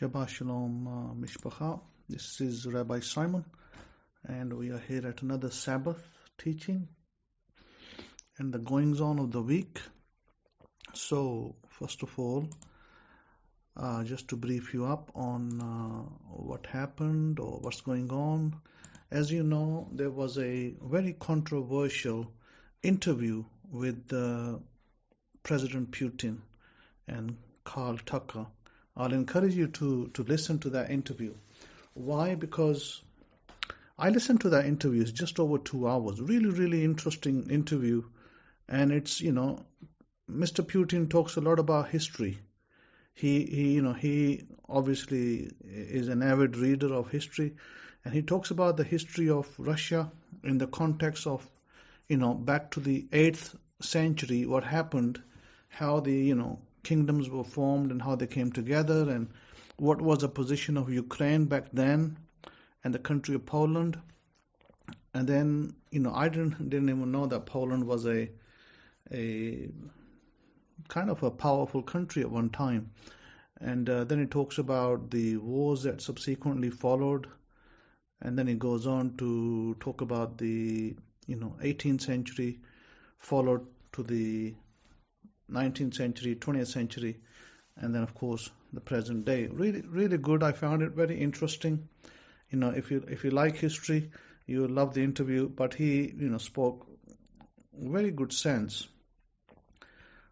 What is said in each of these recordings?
Shabbat Shalom, Mishpacha. This is Rabbi Simon, and we are here at another Sabbath teaching and the goings on of the week. So, first of all, just to brief you up on what happened or what's going on. As you know, there was a very controversial interview with President Putin and Carl Tucker. I'll encourage you to listen to that interview. Why? Because I listened to that interview. It's just over 2 hours. Really interesting interview. And it's, Mr. Putin talks a lot about history. He obviously is an avid reader of history, and he talks about the history of Russia in the context of, back to the 8th century, what happened, how the, kingdoms were formed and how they came together, and what was the position of Ukraine back then and the country of Poland. And then, I didn't even know that Poland was a kind of a powerful country at one time. And then he talks about the wars that subsequently followed, and then he goes on to talk about the 18th century followed to the 19th century, 20th century, and then of course the present day. Really good. I found it very interesting. If you like history, you will love the interview. But he spoke very good sense.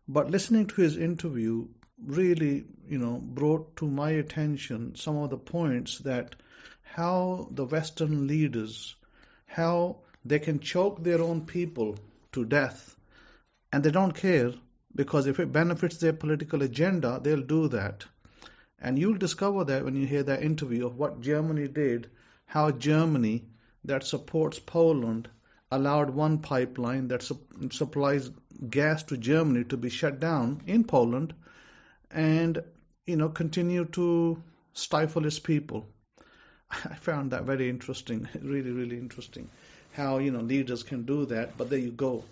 But listening to his interview really brought to my attention some of the points that how the Western leaders, how they can choke their own people to death, and they don't care. Because if it benefits their political agenda, they'll do that. And you'll discover that when you hear that interview of what Germany did, how Germany, that supports Poland, allowed one pipeline that supplies gas to Germany to be shut down in Poland and, continue to stifle its people. I found that very interesting, really interesting, how, leaders can do that. But there you go.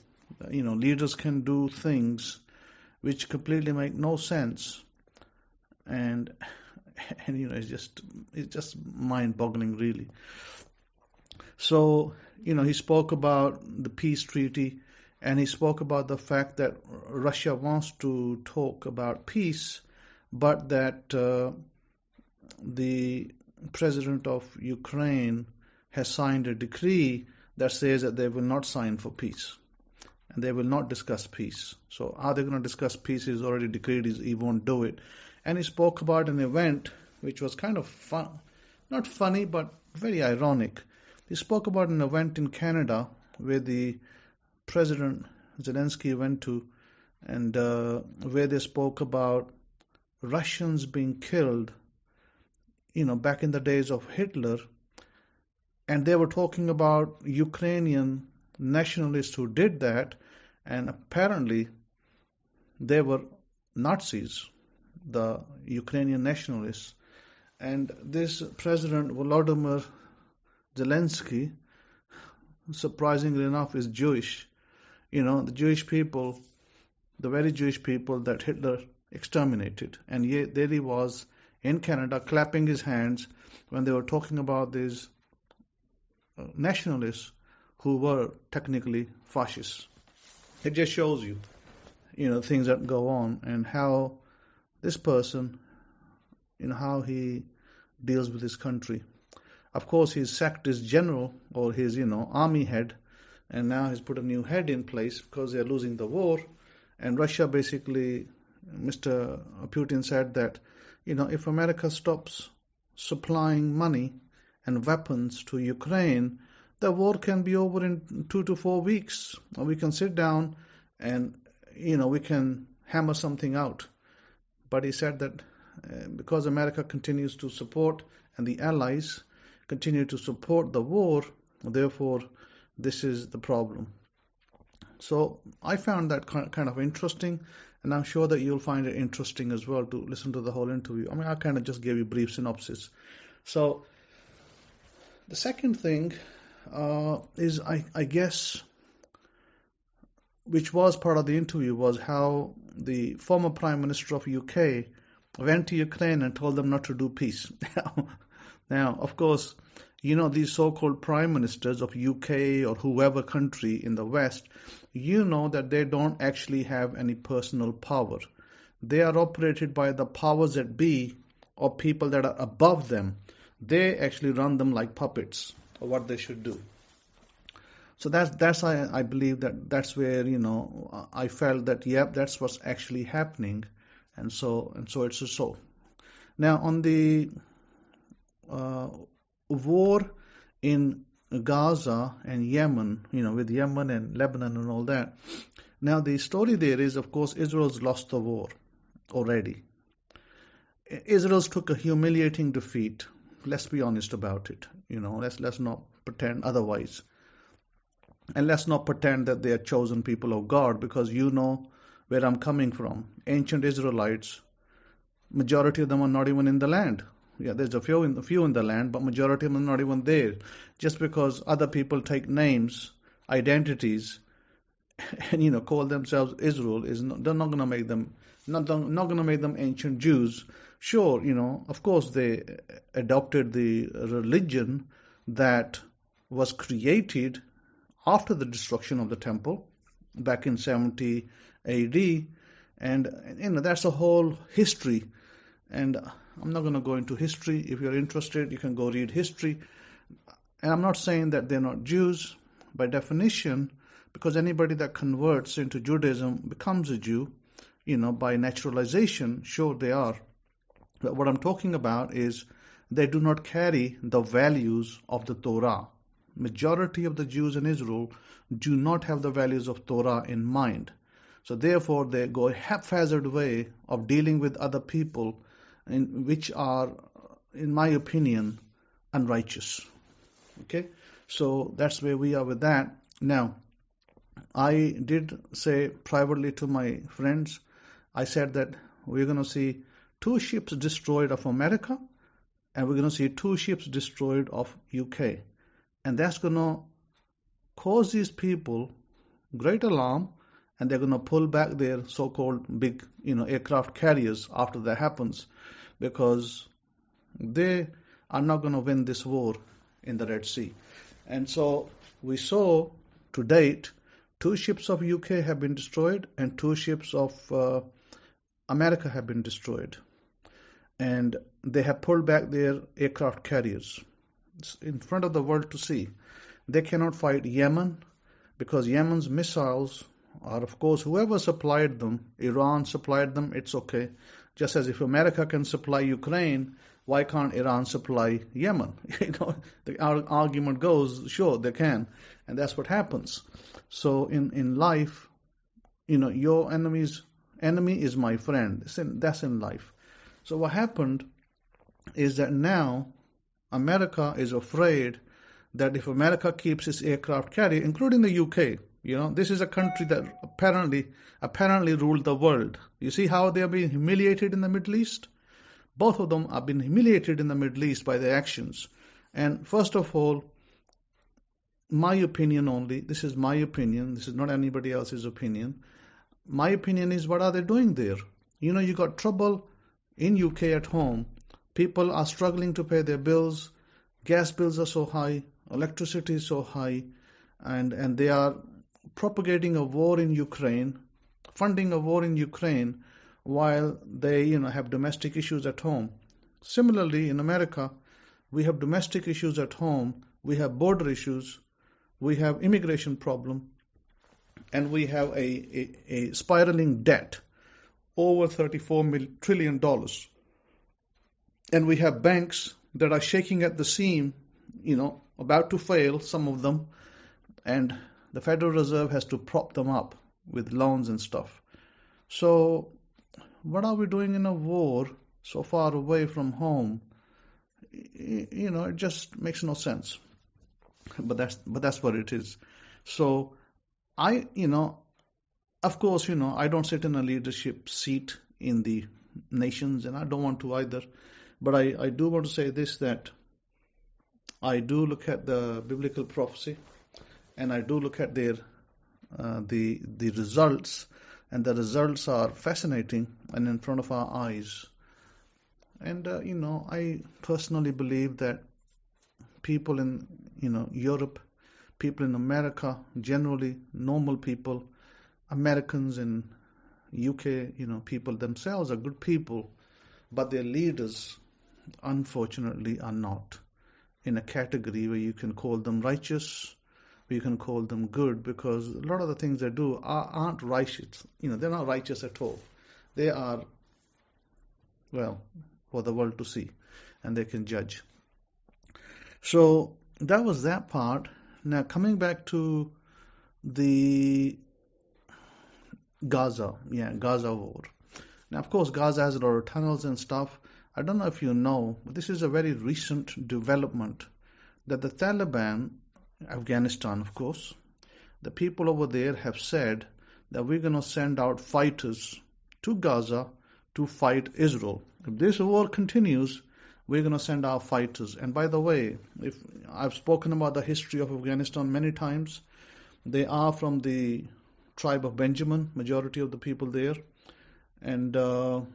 Leaders can do things which completely make no sense, and it's just mind-boggling, really. So he spoke about the peace treaty, and he spoke about the fact that Russia wants to talk about peace, but that the president of Ukraine has signed a decree that says that they will not sign for peace. And they will not discuss peace. So how they're going to discuss peace is already decreed. He won't do it. And he spoke about an event which was kind of fun, not funny, but very ironic. He spoke about an event in Canada where the President Zelensky went to, and where they spoke about Russians being killed, back in the days of Hitler. And they were talking about Ukrainian nationalists who did that, and apparently they were Nazis, the Ukrainian nationalists. And this President Volodymyr Zelensky, surprisingly enough, is Jewish. The Jewish people, the very Jewish people that Hitler exterminated. And yet there he was in Canada clapping his hands when they were talking about these nationalists who were technically fascists. It just shows you, things that go on and how this person, how he deals with his country. Of course, he's sacked his general or his, army head, and now he's put a new head in place because they're losing the war. And Russia basically, Mr. Putin said that, if America stops supplying money and weapons to Ukraine, the war can be over in 2 to 4 weeks. Or we can sit down and, we can hammer something out. But he said that because America continues to support and the allies continue to support the war, therefore this is the problem. So I found that kind of interesting, and I'm sure that you'll find it interesting as well to listen to the whole interview. I kind of just gave you a brief synopsis. So the second thing is, I guess, which was part of the interview, was how the former Prime Minister of UK went to Ukraine and told them not to do peace. Now, of course, these so-called prime ministers of UK or whoever country in the West, that they don't actually have any personal power. They are operated by the powers that be, or people that are above them. They actually run them like puppets, or what they should do. So that's I believe that's where I felt that that's what's actually happening, and so it's so. Now on the war in Gaza and Yemen, with Yemen and Lebanon and all that. Now the story there is, of course, Israel's lost the war already. Israel's took a humiliating defeat. Let's be honest about it. Let's not pretend otherwise. And let's not pretend that they are chosen people of God, because where I'm coming from. Ancient Israelites, majority of them are not even in the land. Yeah, there's a few in the land, but majority of them are not even there. Just because other people take names, identities, and call themselves Israel they're not going to make them not going to make them ancient Jews. Sure, of course they adopted the religion that was created after the destruction of the temple back in 70 AD, and that's a whole history. And I'm not going to go into history. If you're interested, you can go read history. And I'm not saying that they're not Jews by definition, because anybody that converts into Judaism becomes a Jew, by naturalization. Sure, they are. But what I'm talking about is they do not carry the values of the Torah. Majority of the Jews in Israel do not have the values of Torah in mind. So therefore, they go a haphazard way of dealing with other people, which are, in my opinion, unrighteous. Okay, so that's where we are with that. Now, I did say privately to my friends, I said that we're going to see 2 ships destroyed of America, and we're going to see 2 ships destroyed of UK. And that's going to cause these people great alarm, and they're going to pull back their so-called big, aircraft carriers after that happens, because they are not going to win this war in the Red Sea. And so we saw to date 2 ships of UK have been destroyed and 2 ships of America have been destroyed. And they have pulled back their aircraft carriers in front of the world to see. They cannot fight Yemen, because Yemen's missiles are, of course, whoever supplied them, Iran supplied them, it's okay. Just as if America can supply Ukraine, why can't Iran supply Yemen? The argument goes, sure, they can. And that's what happens. So in life, your enemy is my friend. That's in life. So what happened is that now America is afraid that if America keeps its aircraft carrier, including the UK, this is a country that apparently ruled the world. You see how they are being humiliated in the Middle East? Both of them have been humiliated in the Middle East by their actions. And first of all, my opinion only, this is my opinion, this is not anybody else's opinion. My opinion is, what are they doing there? You got trouble in UK at home. People are struggling to pay their bills. Gas bills are so high, electricity is so high, and they are propagating a war in Ukraine, funding a war in Ukraine, while they have domestic issues at home. Similarly, in America, we have domestic issues at home, we have border issues, we have immigration problem, and we have a spiraling debt over $34 trillion. And we have banks that are shaking at the seam, about to fail, some of them, and the Federal Reserve has to prop them up with loans and stuff. So what are we doing in a war so far away from home? It just makes no sense. But that's what it is. So of course, I don't sit in a leadership seat in the nations, and I don't want to either. But I do want to say this, that I do look at the biblical prophecy, and I do look at their the results, and the results are fascinating and in front of our eyes. And, I personally believe that people in, Europe, people in America, generally normal people, Americans in UK, people themselves are good people, but their leaders, unfortunately, are not in a category where you can call them righteous, where you can call them good, because a lot of the things they do aren't righteous. They're not righteous at all. They are, well, for the world to see, and they can judge. So that was that part. Now coming back to the Gaza war. Now, of course, Gaza has a lot of tunnels and stuff. I don't know if you know, but this is a very recent development that the Taliban, Afghanistan, of course, the people over there have said that we're going to send out fighters to Gaza to fight Israel. If this war continues, we're going to send our fighters. And by the way, if I've spoken about the history of Afghanistan many times, they are from the tribe of Benjamin, majority of the people there, and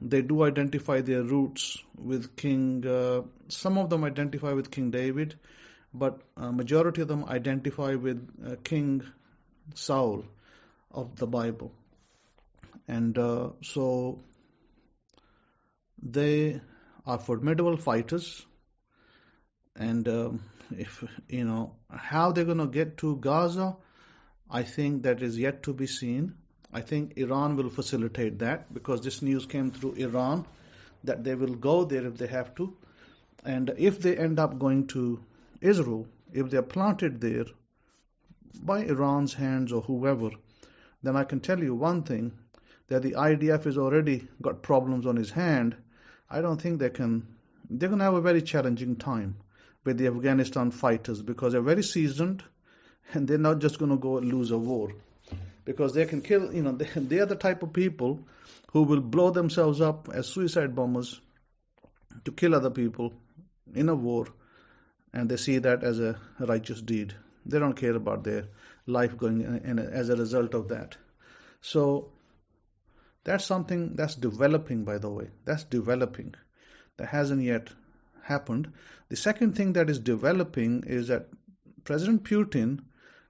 they do identify their roots with some of them identify with King David, but majority of them identify with King Saul of the Bible. And so they are formidable fighters, and if how they're going to get to Gaza, I think that is yet to be seen. I think Iran will facilitate that, because this news came through Iran that they will go there if they have to. And if they end up going to Israel, if they're planted there by Iran's hands or whoever, then I can tell you one thing, that the IDF has already got problems on his hand. I don't think they're going to have a very challenging time with the Afghanistan fighters, because they're very seasoned, and they're not just going to go lose a war, because they can kill, they are the type of people who will blow themselves up as suicide bombers to kill other people in a war, and they see that as a righteous deed. They don't care about their life going in as a result of that. So that's something that's developing, by the way. That's developing. That hasn't yet happened. The second thing that is developing is that President Putin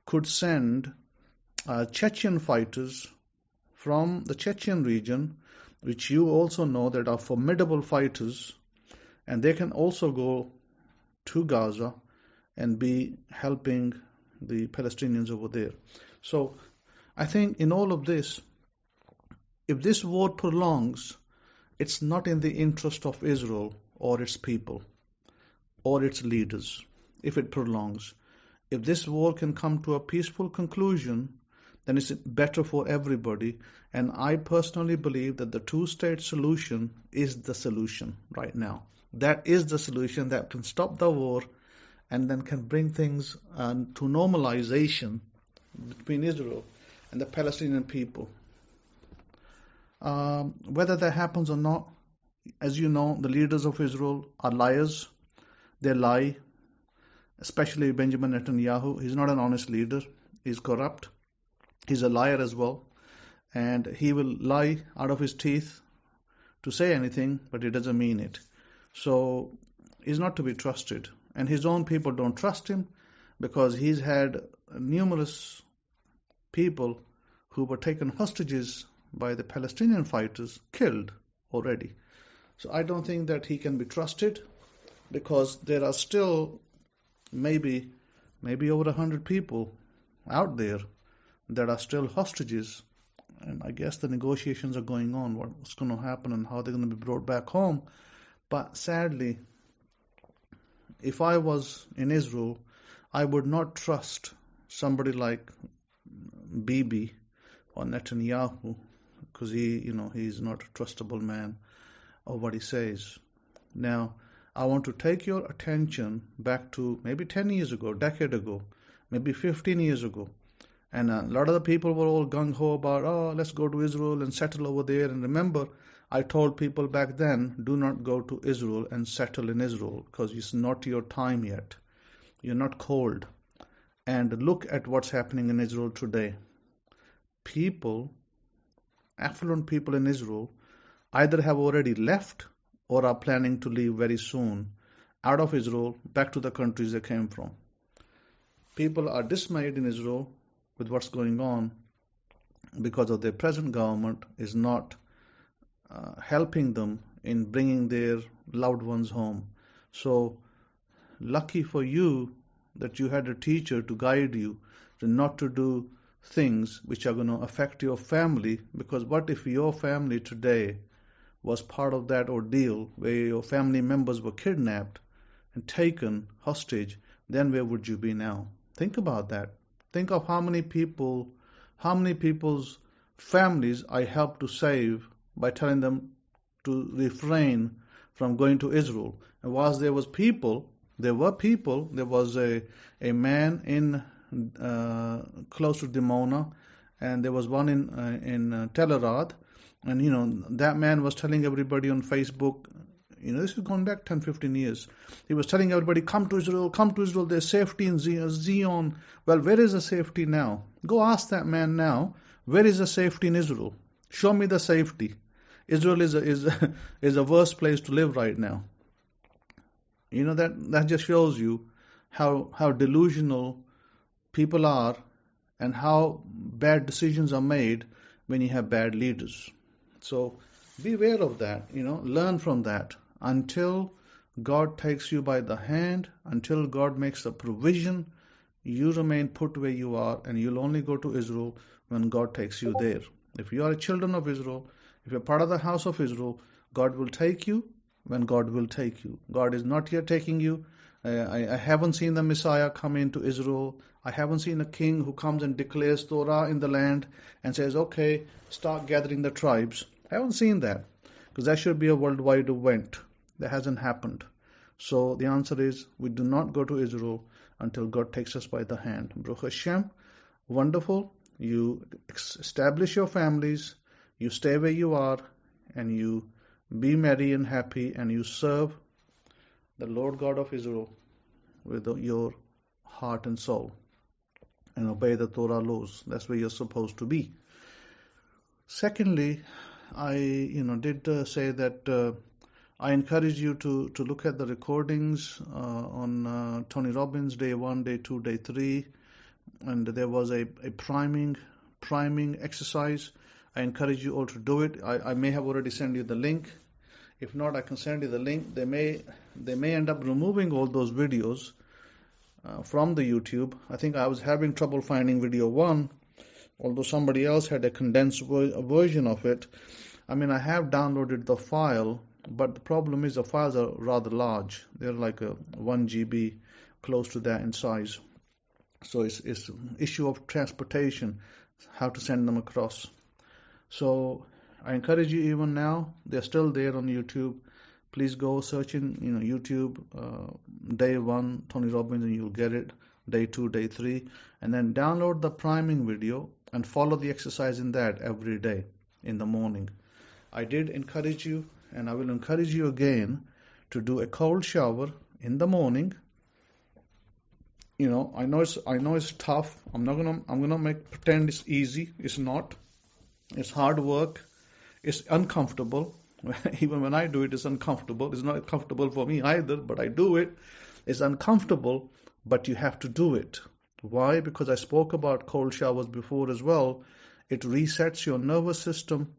could send Chechen fighters from the Chechen region, which you also know that are formidable fighters, and they can also go to Gaza and be helping the Palestinians over there. So I think in all of this, if this war prolongs, it's not in the interest of Israel or its people or its leaders. If it prolongs, if this war can come to a peaceful conclusion, then it's better for everybody. And I personally believe that the two-state solution is the solution right now. That is the solution that can stop the war and then can bring things to normalization between Israel and the Palestinian people. Whether that happens or not, as you know, the leaders of Israel are liars. They lie, especially Benjamin Netanyahu. He's not an honest leader. He's corrupt. He's a liar as well. And he will lie out of his teeth to say anything, but he doesn't mean it. So he's not to be trusted. And his own people don't trust him, because he's had numerous people who were taken hostages by the Palestinian fighters killed already. So I don't think that he can be trusted, because there are still maybe over 100 people out there that are still hostages. And I guess the negotiations are going on, what's going to happen and how they're going to be brought back home. But sadly, if I was in Israel, I would not trust somebody like Bibi or Netanyahu, because he's not a trustable man of what he says. Now, I want to take your attention back to maybe 10 years ago, a decade ago, maybe 15 years ago. And a lot of the people were all gung-ho about, let's go to Israel and settle over there. And remember, I told people back then, do not go to Israel and settle in Israel, because it's not your time yet. You're not called. And look at what's happening in Israel today. Affluent people in Israel, either have already left or are planning to leave very soon out of Israel back to the countries they came from. People are dismayed in Israel with what's going on because of their present government is not helping them in bringing their loved ones home. So lucky for you that you had a teacher to guide you to not to do things which are going to affect your family, because what if your family today was part of that ordeal where your family members were kidnapped and taken hostage? Then where would you be now? Think about that. Think of how many people's families I helped to save by telling them to refrain from going to Israel. And whilst there were people, there was a man in close to Dimona, and there was one in Telerad, and that man was telling everybody on Facebook, this is going back 10-15 years. He was telling everybody, come to Israel, there's safety in Zion. Well, where is the safety now? Go ask that man now, where is the safety in Israel? Show me the safety. Israel is a worse place to live right now. That just shows you how delusional people are and how bad decisions are made when you have bad leaders. So beware of that, learn from that. Until God takes you by the hand, until God makes a provision, you remain put where you are, and you'll only go to Israel when God takes you there. If you are a children of Israel, if you're part of the house of Israel, God will take you when God will take you. God is not yet taking you. I haven't seen the Messiah come into Israel. I haven't seen a king who comes and declares Torah in the land and says, okay, start gathering the tribes. I haven't seen that, because that should be a worldwide event. That hasn't happened. So the answer is, we do not go to Israel until God takes us by the hand. Baruch Hashem, wonderful. You establish your families, you stay where you are, and you be merry and happy, and you serve the Lord God of Israel with your heart and soul, and obey the Torah laws. That's where you're supposed to be. Secondly, I did say that I encourage you to look at the recordings on Tony Robbins, day 1, day 2, day 3, and there was a priming exercise. I encourage you all to do it. I may have already sent you the link. If not, I can send you the link. They may end up removing all those videos from the YouTube. I think I was having trouble finding video 1, although somebody else had a condensed version of it. I have downloaded the file, but the problem is the files are rather large. They're like a 1 GB, close to that in size. So it's an issue of transportation, how to send them across. So I encourage you, even now, they're still there on YouTube. Please go search in YouTube, day 1, Tony Robbins, and you'll get it. Day 2, day 3. And then download the priming video and follow the exercise in that every day in the morning. I did encourage you, and I will encourage you again to do a cold shower in the morning. I know it's tough. I'm gonna pretend it's easy. It's not. It's hard work. It's uncomfortable. Even when I do it, it's uncomfortable. It's not comfortable for me either, but I do it. It's uncomfortable, but you have to do it. Why? Because I spoke about cold showers before as well. It resets your nervous system.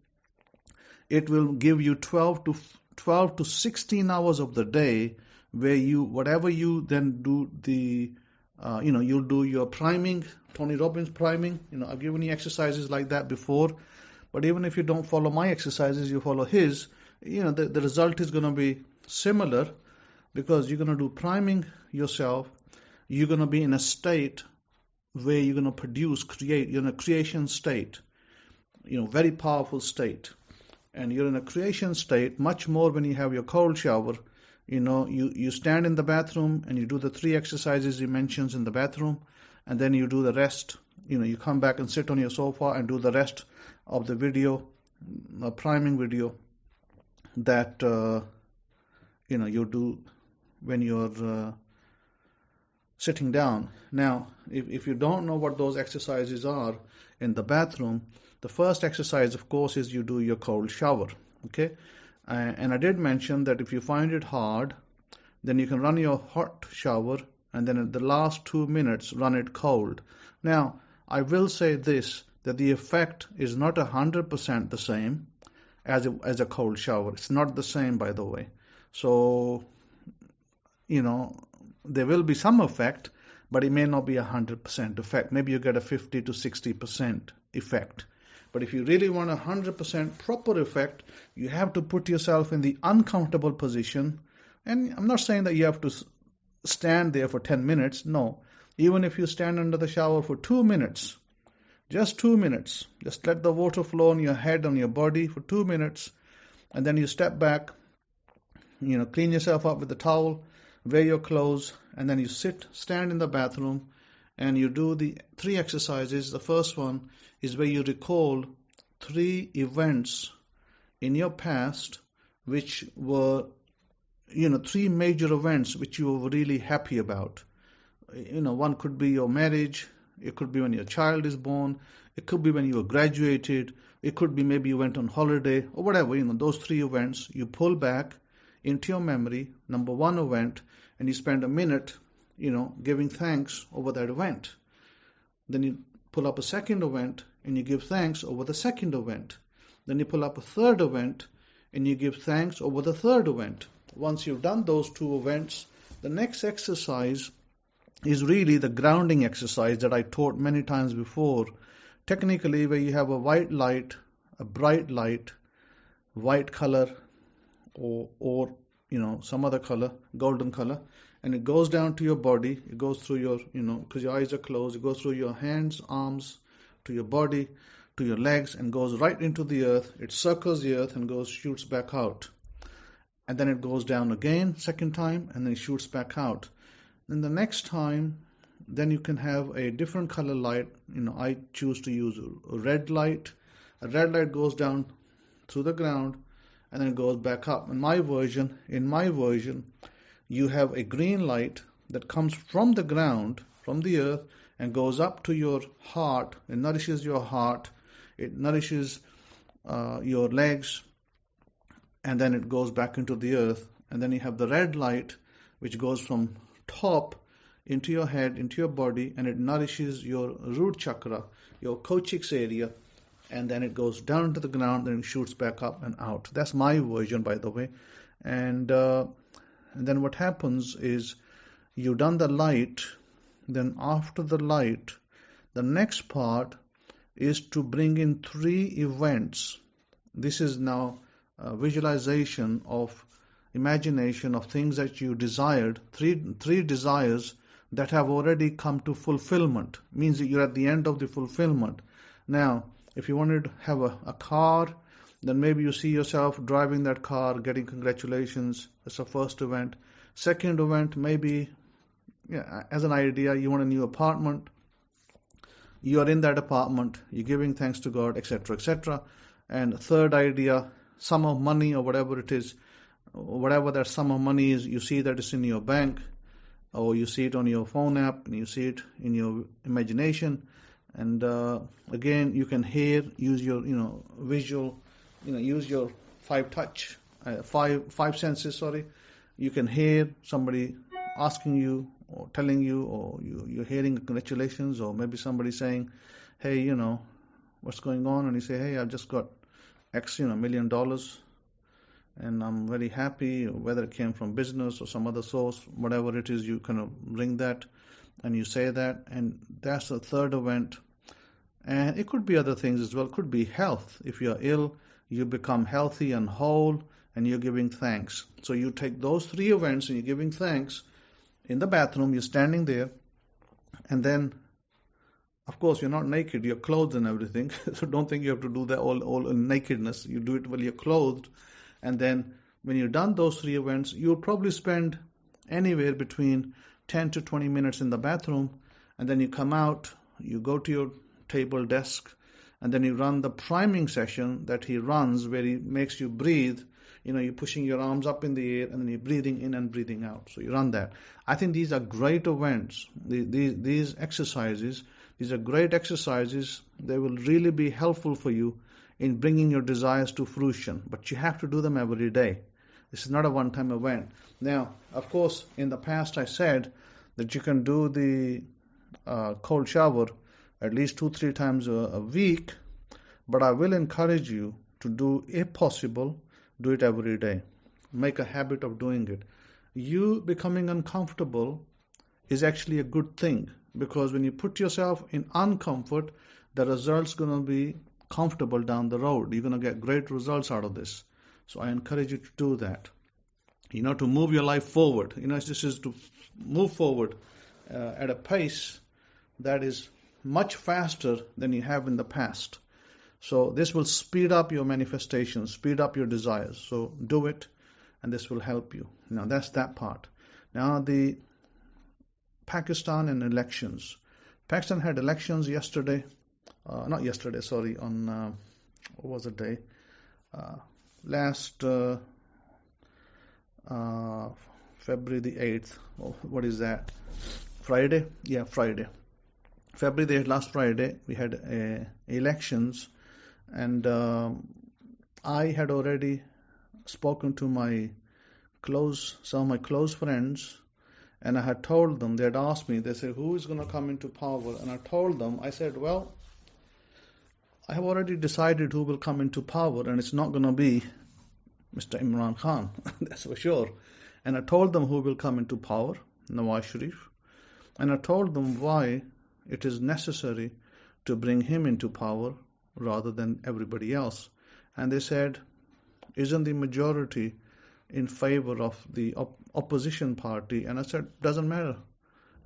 It will give you 12 to 16 hours of the day where whatever you then do you'll do your priming, Tony Robbins priming. I've given you exercises like that before. But even if you don't follow my exercises, you follow his, the result is going to be similar, because you're going to do priming yourself. You're going to be in a state where you're going to create. You're in a creation state, very powerful state. And you're in a creation state much more when you have your cold shower. You stand in the bathroom and you do the 3 exercises he mentions in the bathroom, and then you do the rest. You come back and sit on your sofa and do the rest of the video, priming video that you do when you're sitting down. Now, if you don't know what those exercises are in the bathroom, the first exercise, of course, is you do your cold shower. Okay, And I did mention that if you find it hard, then you can run your hot shower, and then at the last 2 minutes run it cold. Now, I will say this, that the effect is not 100% the same as a cold shower. It's not the same, by the way. So, there will be some effect, but it may not be 100% effect. Maybe you get a 50 to 60% effect. But if you really want 100% proper effect, you have to put yourself in the uncomfortable position. And I'm not saying that you have to stand there for 10 minutes. No. Even if you stand under the shower for 2 minutes, just 2 minutes, just let the water flow on your head, on your body for 2 minutes, and then you step back, clean yourself up with the towel, wear your clothes, and then you stand in the bathroom, and you do the 3 exercises. The first one is where you recall 3 events in your past which were, 3 major events which you were really happy about. One could be your marriage, it could be when your child is born, it could be when you were graduated, it could be maybe you went on holiday, or whatever. Those 3 events, you pull back into your memory, number 1 event, and you spend a minute, giving thanks over that event. Then you pull up a second event, and you give thanks over the second event. Then you pull up a third event, and you give thanks over the third event. Once you've done those 2 events, the next exercise is really the grounding exercise that I taught many times before. Technically, where you have a white light, a bright light, white color, or some other color, golden color, and it goes down to your body. It goes through your, because your eyes are closed, it goes through your hands, arms, to your body, to your legs, and goes right into the earth. It circles the earth and shoots back out. And then it goes down again, second time, and then it shoots back out. Then the next time, then you can have a different color light. I choose to use a red light. A red light goes down through the ground, and then it goes back up. In my version, you have a green light that comes from the ground, from the earth, and goes up to your heart. It nourishes your heart. It nourishes your legs, and then it goes back into the earth. And then you have the red light, which goes from top into your head, into your body, and it nourishes your root chakra, your coccyx area, and then it goes down to the ground, and it shoots back up and out. That's my version, by the way. And then what happens is, you've done the light, then after the light, the next part is to bring in 3 events. This is now a visualization of imagination of things that you desired, three desires that have already come to fulfillment. Means that you're at the end of the fulfillment. Now, if you wanted to have a car, then maybe you see yourself driving that car, getting congratulations. That's the first event. Second event, maybe, as an idea, you want a new apartment. You are in that apartment, you're giving thanks to God, etc., etc. And third idea, sum of money or whatever it is, whatever that sum of money is, you see that it's in your bank, or you see it on your phone app, and you see it in your imagination. And again, you can hear, use your visual, use your five senses. You can hear somebody asking you or telling you, or you're hearing congratulations, or maybe somebody saying, hey, what's going on? And you say, hey, I've just got X, $1 million, and I'm very happy, whether it came from business or some other source, whatever it is, you kind of ring that and you say that, and that's the third event. And it could be other things as well. It could be health. If you're ill, you become healthy and whole, and you're giving thanks. So you take those 3 events and you're giving thanks. In the bathroom, you're standing there, and then, of course, you're not naked, you're clothed and everything. So don't think you have to do that all in nakedness. You do it while you're clothed. And then when you've done those 3 events, you'll probably spend anywhere between 10 to 20 minutes in the bathroom, and then you come out, you go to your table desk, and then you run the priming session that he runs, where he makes you breathe. You're pushing your arms up in the air, and then you're breathing in and breathing out. So you run that. I think these are great events. These exercises, these are great exercises. They will really be helpful for you in bringing your desires to fruition, but you have to do them every day. This is not a one-time event. Now, of course, in the past I said that you can do the cold shower at least 2-3 times a week, but I will encourage you to do, if possible, do it every day. Make a habit of doing it. You becoming uncomfortable is actually a good thing, because when you put yourself in uncomfort, the result's going to be comfortable down the road. You're going to get great results out of this. So I encourage you to do that. To move your life forward. This is to move forward at a pace that is much faster than you have in the past. So this will speed up your manifestations, speed up your desires. So do it, and this will help you. Now that's that part. Now the Pakistan and elections. Pakistan had elections yesterday. On what was the day? Last February the 8th. Oh, what is that? Friday? Yeah, Friday. Last Friday, we had elections, and I had already spoken to some of my close friends, and I had told them, they had asked me, they said, who is going to come into power? And I told them, I said, well, I have already decided who will come into power, and it's not going to be Mr. Imran Khan, that's for sure. And I told them who will come into power, Nawaz Sharif, and I told them why it is necessary to bring him into power rather than everybody else. And they said, isn't the majority in favor of the opposition party? And I said, doesn't matter.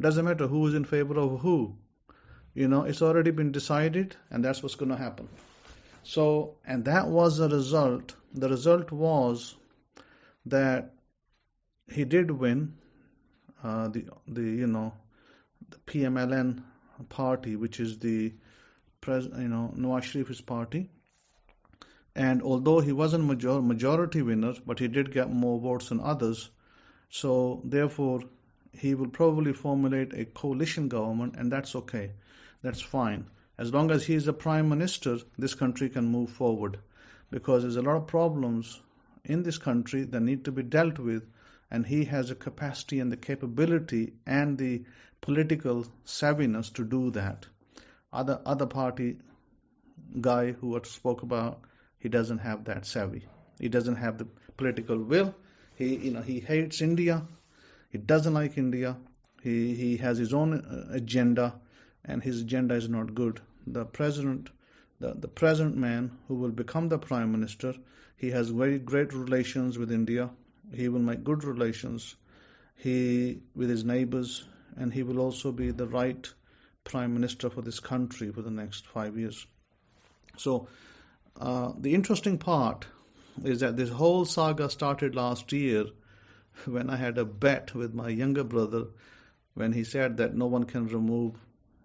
Doesn't matter who is in favor of who. It's already been decided, and that's what's going to happen. So, and that was the result. The result was that he did win the PMLN party, which is the Nawaz Sharif's party. And although he wasn't majority winner, but he did get more votes than others. So therefore, he will probably formulate a coalition government, and that's okay. That's fine. As long as he is a prime minister, this country can move forward, because there's a lot of problems in this country that need to be dealt with, and he has the capacity and the capability and the political savviness to do that. Other party guy who I spoke about, he doesn't have that savvy. He doesn't have the political will. He hates India. He doesn't like India. He has his own agenda, and his agenda is not good. The president, the present man who will become the prime minister, he has very great relations with India. He will make good relations with his neighbors, and he will also be the right prime minister for this country for the next 5 years. So the interesting part is that this whole saga started last year when I had a bet with my younger brother, when he said that no one can remove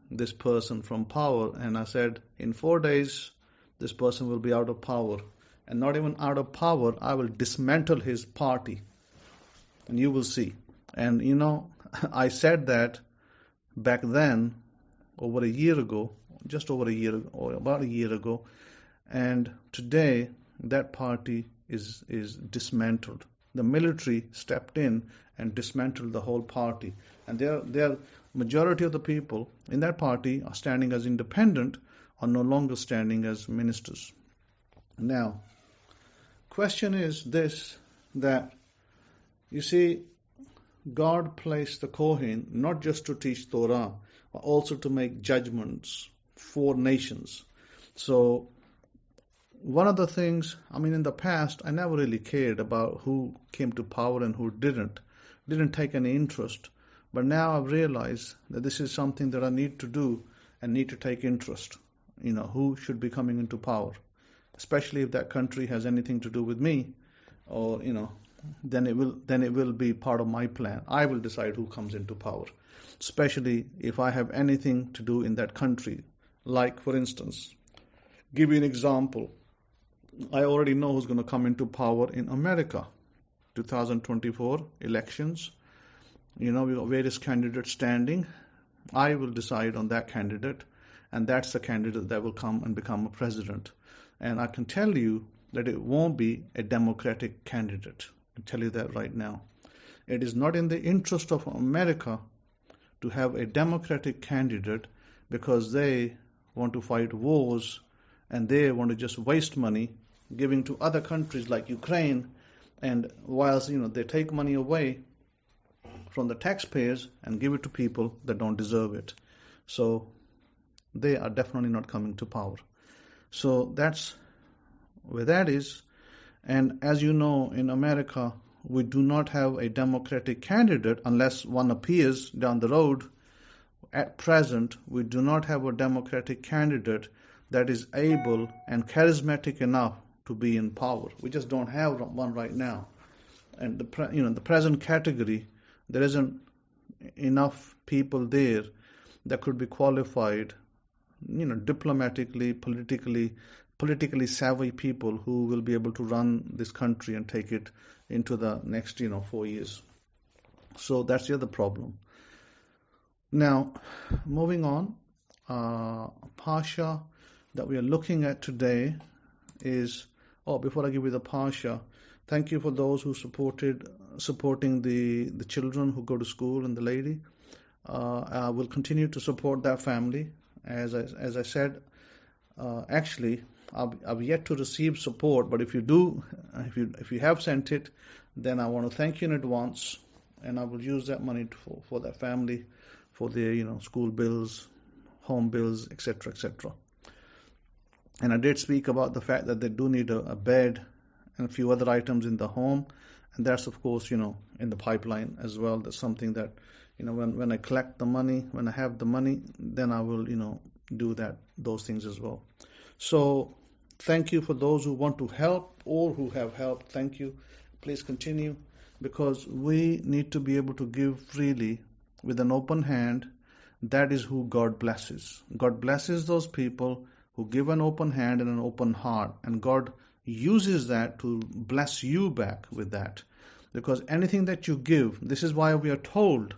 this person from power. And I said, in 4 days, this person will be out of power. And not even out of power, I will dismantle his party. And you will see. And I said that back then, over a year ago, just over a year ago, or about a year ago. And today, that party is dismantled. The military stepped in and dismantled the whole party. And their majority of the people in that party are standing as independent, are no longer standing as ministers. Now, question is this, that you see, God placed the Kohen not just to teach Torah, but also to make judgments for nations. So one of the things, in the past, I never really cared about who came to power and who didn't take any interest. But now I've realized that this is something that I need to do and need to take interest. Who should be coming into power, especially if that country has anything to do with me, or then it will be part of my plan. I will decide who comes into power, especially if I have anything to do in that country. Like, for instance, give you an example. I already know who's going to come into power in America. 2024 elections. We got various candidates standing. I will decide on that candidate, and that's the candidate that will come and become a president. And I can tell you that it won't be a Democratic candidate. I can tell you that right now. It is not in the interest of America to have a Democratic candidate because they want to fight wars and they want to just waste money giving to other countries like Ukraine, and whilst they take money away from the taxpayers and give it to people that don't deserve it. So they are definitely not coming to power. So that's where that is. And as you know, in America, we do not have a Democratic candidate unless one appears down the road. At present, we do not have a Democratic candidate that is able and charismatic enough to be in power. We just don't have one right now. And the present category, there isn't enough people there that could be qualified, diplomatically, politically savvy people who will be able to run this country and take it into the next, 4 years. So that's the other problem. Now, moving on, Parsha that we are looking at today is, before I give you the Parsha, thank you for those who supporting the children who go to school and the lady. I will continue to support that family. As I said, actually, I've yet to receive support, but if you have sent it, then I want to thank you in advance, and I will use that money for that family, for their school bills, home bills, etc., etc. And I did speak about the fact that they do need a bed and a few other items in the home, and that's of course in the pipeline as well. That's something that when I collect the money, when I have the money, then I will do those things as well. So thank you for those who want to help or who have helped. Thank you. Please continue, because we need to be able to give freely with an open hand. That is who God blesses. God blesses those people who give an open hand and an open heart, and God uses that to bless you back with that. Because anything that you give, this is why we are told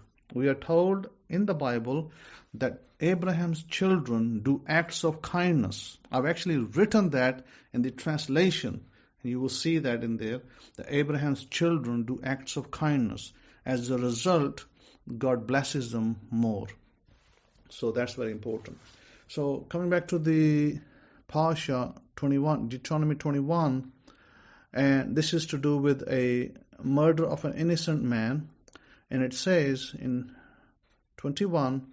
in the Bible that Abraham's children do acts of kindness. I've actually written that in the translation, and you will see that in there, that Abraham's children do acts of kindness. As a result, God blesses them more. So that's very important. So coming back to the Parsha 21, Deuteronomy 21, and this is to do with a murder of an innocent man. And it says in 21,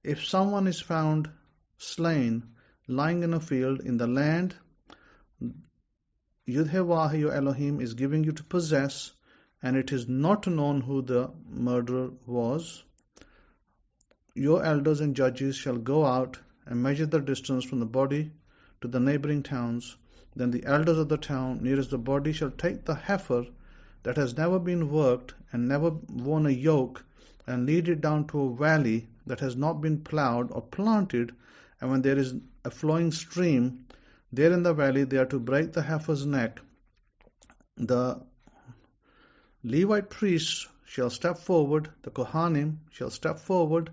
if someone is found slain, lying in a field in the land Yahoshua your Elohim is giving you to possess, and it is not known who the murderer was, your elders and judges shall go out and measure the distance from the body to the neighboring towns. Then the elders of the town nearest the body shall take the heifer that has never been worked and never worn a yoke, and lead it down to a valley that has not been plowed or planted, and when there is a flowing stream, there in the valley they are to break the heifer's neck. The Levite priests shall step forward, the Kohanim shall step forward,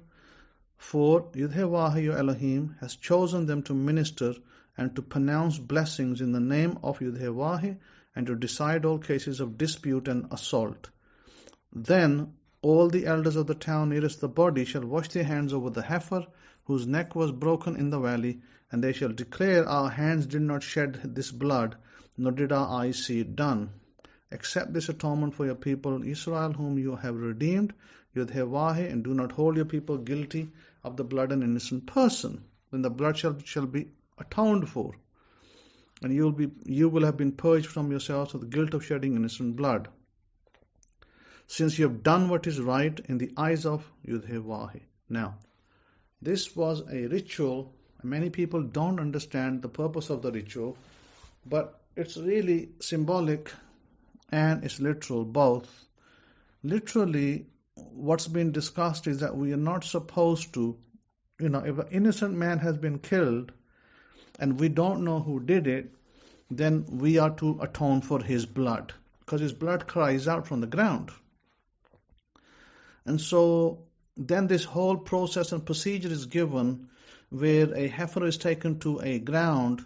for Yahoshua your Elohim has chosen them to minister and to pronounce blessings in the name of Yahoshua, and to decide all cases of dispute and assault. Then all the elders of the town nearest the body shall wash their hands over the heifer whose neck was broken in the valley, and they shall declare, our hands did not shed this blood, nor did our eyes see it done. Accept this atonement for your people Israel, whom you have redeemed, Yahoshua, and do not hold your people guilty of the blood of an innocent person. Then the blood shall be atoned for, and you will have been purged from yourselves of the guilt of shedding innocent blood, since you have done what is right in the eyes of Yahoshua. Now, this was a ritual. Many people don't understand the purpose of the ritual, but it's really symbolic and it's literal both. Literally, what's been discussed is that we are not supposed to, if an innocent man has been killed and we don't know who did it, then we are to atone for his blood, because his blood cries out from the ground. And so then this whole process and procedure is given, where a heifer is taken to a ground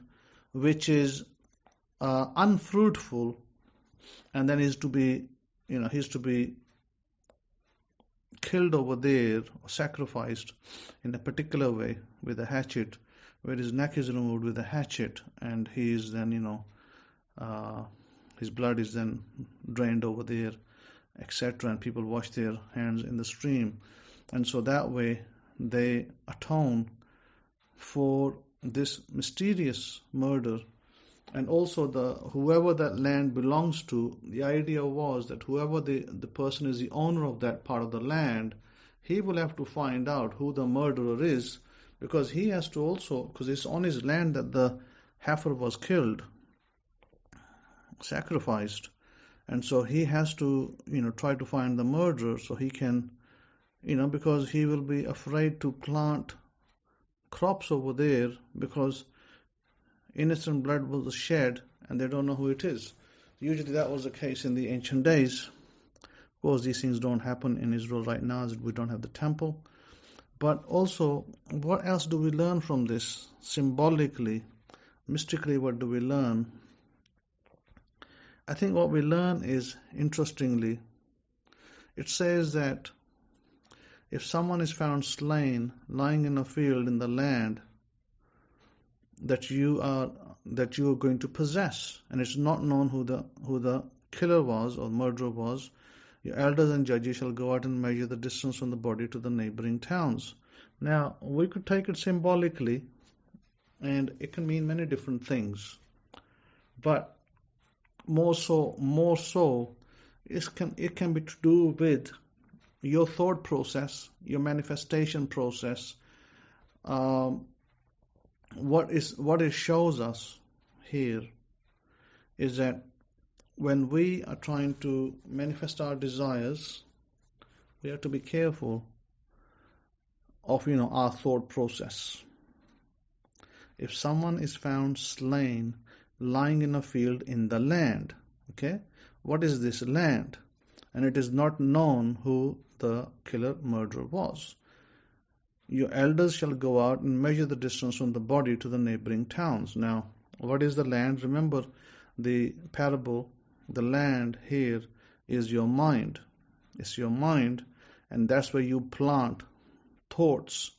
which is unfruitful, and then he's to be killed over there or sacrificed in a particular way with a hatchet, where his neck is removed with a hatchet, and he is then his blood is then drained over there, etc., and people wash their hands in the stream, and so that way they atone for this mysterious murder. And also whoever that land belongs to, the idea was that whoever the person is the owner of that part of the land, he will have to find out who the murderer is, because he has to also, because it's on his land that the heifer was killed, sacrificed, and so he has to try to find the murderer so he can, because he will be afraid to plant crops over there because innocent blood was shed and they don't know who it is. Usually that was the case in the ancient days. Of course, these things don't happen in Israel right now as we don't have the temple. But also, what else do we learn from this? Symbolically, mystically, what do we learn? I think what we learn is, interestingly, it says that if someone is found slain, lying in a field in the land that you are going to possess, and it's not known who the killer was or murderer was, your elders and judges shall go out and measure the distance from the body to the neighboring towns. Now, we could take it symbolically, and it can mean many different things, but more so, it can be to do with your thought process, your manifestation process. What it shows us here is that when we are trying to manifest our desires, we have to be careful of our thought process. If someone is found slain, lying in a field in the land, okay, what is this land? And it is not known who the killer murderer was. Your elders shall go out and measure the distance from the body to the neighboring towns. Now, what is the land? Remember the parable, the land here is your mind. It's your mind, and that's where you plant thoughts,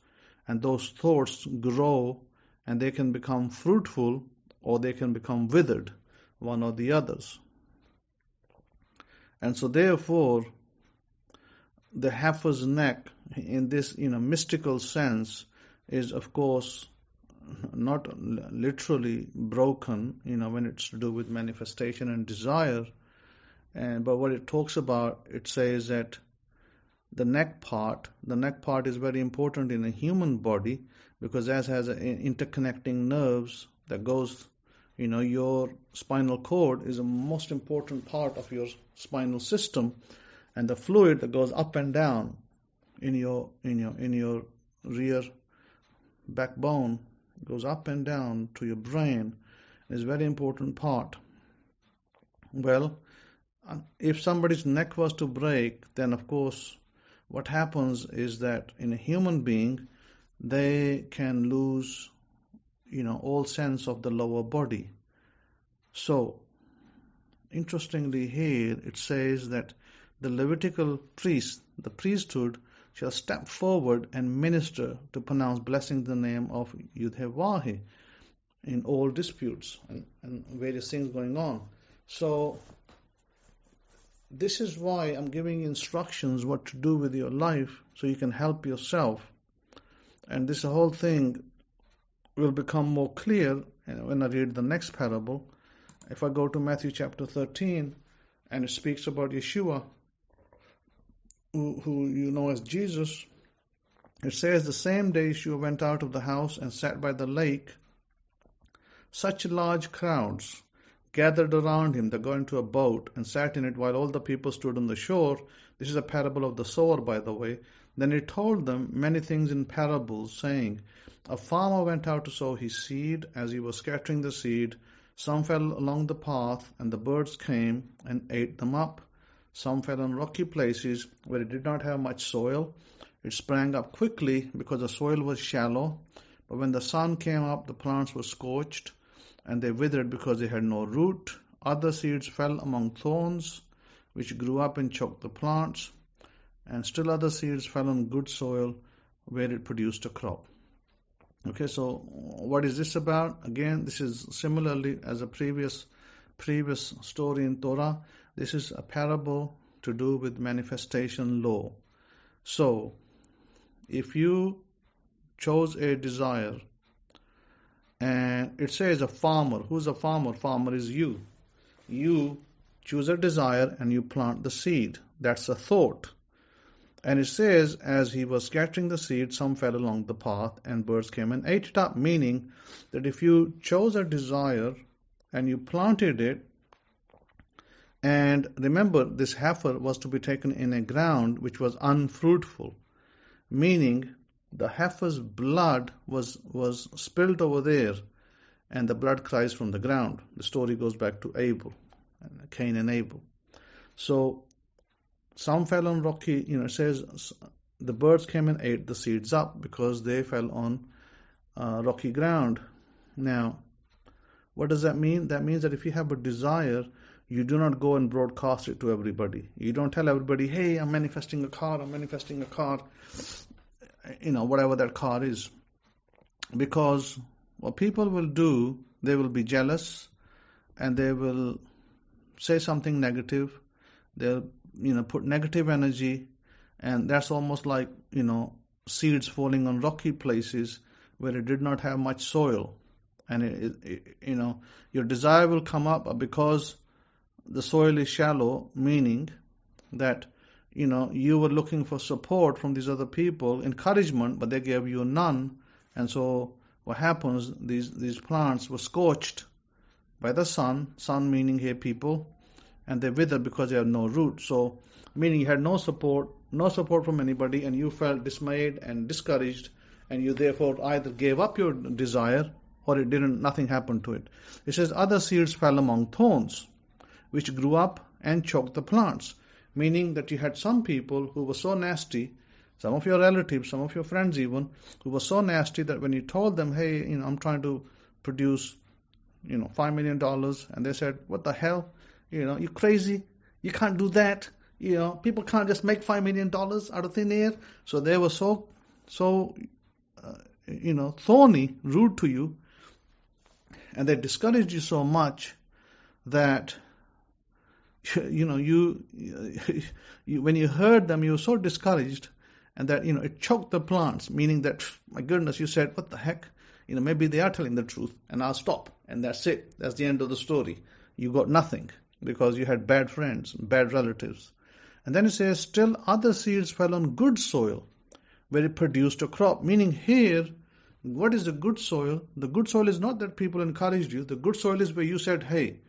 and those thoughts grow, and they can become fruitful or they can become withered, one or the others. And so therefore, the heifer's neck in this mystical sense is, of course, not literally broken, when it's to do with manifestation and desire. But what it talks about, it says that the neck part is very important in a human body, because as has interconnecting nerves that goes, your spinal cord is a most important part of your spinal system, and the fluid that goes up and down in your rear backbone goes up and down to your brain is a very important part. Well, if somebody's neck was to break, then of course what happens is that in a human being they can lose all sense of the lower body. So interestingly here it says that the Levitical priest, the priesthood, shall step forward and minister to pronounce blessing in the name of Yahoshua in all disputes and various things going on. So this is why I'm giving instructions what to do with your life so you can help yourself. And this whole thing will become more clear when I read the next parable. If I go to Matthew chapter 13, and it speaks about Yeshua, who you know as Jesus, it says, the same day Yeshua went out of the house and sat by the lake. Such large crowds gathered around him that got into a boat and sat in it while all the people stood on the shore. This is a parable of the sower, by the way. Then he told them many things in parables, saying, a farmer went out to sow his seed. As he was scattering the seed, some fell along the path, and the birds came and ate them up. Some fell on rocky places where it did not have much soil. It sprang up quickly because the soil was shallow. But when the sun came up, the plants were scorched, and they withered because they had no root. Other seeds fell among thorns, which grew up and choked the plants. And still other seeds fell on good soil, where it produced a crop. Okay, so what is this about? Again, this is similarly as a previous story in Torah. This is a parable to do with manifestation law. So, if you chose a desire, and it says a farmer. Who's a farmer? Farmer is you. You choose a desire and you plant the seed. That's a thought. And it says, as he was scattering the seed, some fell along the path, and birds came and ate it up. Meaning that if you chose a desire and you planted it, and remember, this heifer was to be taken in a ground which was unfruitful, meaning the heifer's blood was spilled over there, and the blood cries from the ground. The story goes back to Abel, Cain and Abel. So some fell on rocky, it says the birds came and ate the seeds up because they fell on rocky ground. Now, what does that mean? That means that if you have a desire, you do not go and broadcast it to everybody. You don't tell everybody, hey, I'm manifesting a car, whatever that car is. Because what people will do, they will be jealous and they will say something negative. They'll, put negative energy, and that's almost like, seeds falling on rocky places where it did not have much soil. And, your desire will come up because the soil is shallow, meaning that, you were looking for support from these other people, encouragement, but they gave you none. And so what happens, these plants were scorched by the sun meaning, hey, people, and they withered because they have no root. So, meaning you had no support from anybody, and you felt dismayed and discouraged, and you therefore either gave up your desire or nothing happened to it. It says other seeds fell among thorns, which grew up and choked the plants. Meaning that you had some people who were so nasty, some of your relatives, some of your friends even, who were so nasty that when you told them, hey, I'm trying to produce, $5 million, and they said, what the hell? You're crazy. You can't do that. People can't just make $5 million out of thin air. So they were so thorny, rude to you, and they discouraged you so much that you when you heard them, you were so discouraged, and that it choked the plants. Meaning that, my goodness, you said, what the heck? Maybe they are telling the truth, and I'll stop, and that's it. That's the end of the story. You got nothing because you had bad friends, bad relatives. And then it says, still other seeds fell on good soil, where it produced a crop. Meaning here, what is the good soil? The good soil is not that people encouraged you. The good soil is where you said, hey,